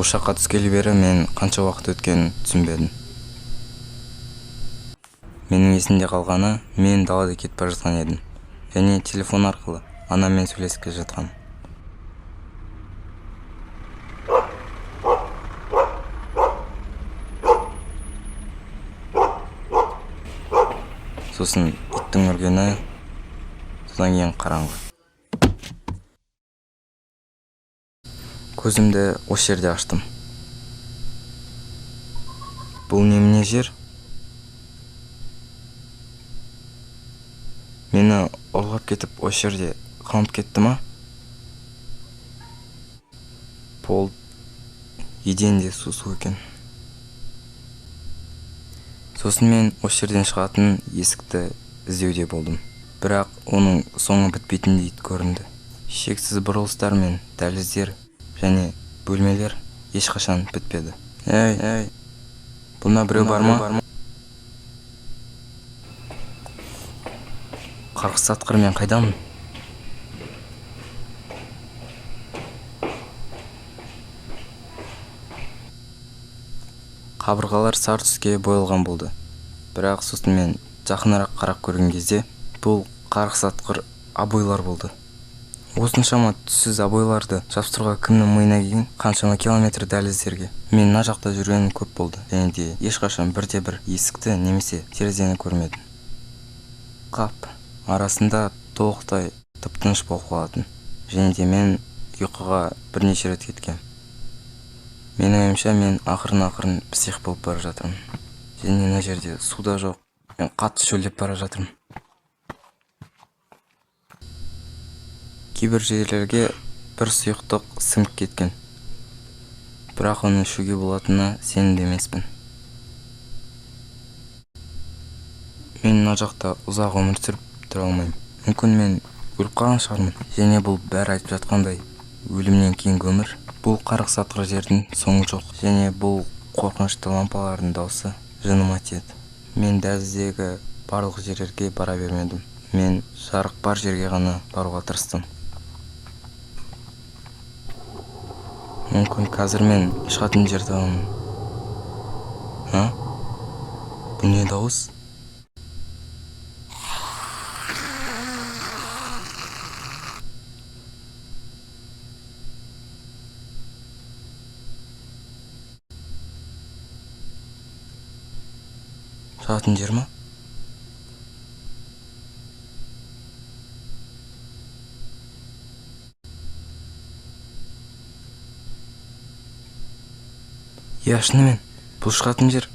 Ошаққа түскелі бері мен қанша уақыт өткенін түсінбедім. Менің есімде қалғаны, мен далада кетіп бара жатқан едім. Және телефон арқылы анаммен сөйлесіп келе жатқам. Сосын иттің үргені, содан кейін қараңғы. Көзімді осы жерде аштым. Бұл немене жер? Мені ұрлап кетіп осы жерде қалып кетті ма? Пол еденде су екен. Сосын мен осы жерден шығатын есікті іздеуде болдым. Бірақ оның соңы бітпейтіндей көрінді. Шексіз бұрылыстар мен дәліздер және бөлмелер ешқашан бітпеді. Әй, бұнда біреу бар ма? Қарғыс атқыр, мен қайдамын? Қабырғалар сары түске боялған болды. Бірақ сосын мен жақынырақ қарап көрген кезде бұл қарғыс атқыр обойлар болды. Осыншама түссіз обойларды жапсыруға кімнің миына келген? Қаншама километр дәліздерге. Мен мына жақта жүргенім көп болды. Және де ешқашан бірде-бір есікті немесе терезені көрмедім. Қап арасында толықтай тып-тыныш болып қалатын. Және де мен ұйқыға бірнеше рет кеткем. Менің ойымша мен ақырын псих болып бара жатырмын. Және мына жерде суда жоқ. Мен қатты шөлдеп бара жатырмын. Кейбір жерлерге бір сұйықтық сіңіп кеткен. Бірақ оны ішуге болатынына сенімді емеспін. Мен мына жақта ұзақ өмір сүріп тұра алмаймын. Мүмкін мен өліп қалған шығармын. Және бұл бәрі айтып жатқандай, өлімнен кейінгі өмір. Бұл қарғыс атқыр жердің соңы жоқ. Және бұл қорқынышты лампалардың дауысы жыныма тиеді. Мен дәліздегі барлық жерлерге бара бермедім. Мен жарық бар жерге ғана баруға тырыстым. Мүмкін қазір мен шығатын жер табамын. Бұл не дауыс? Шығатын жер ма? Иә, шынымен, бұл шығатын жер.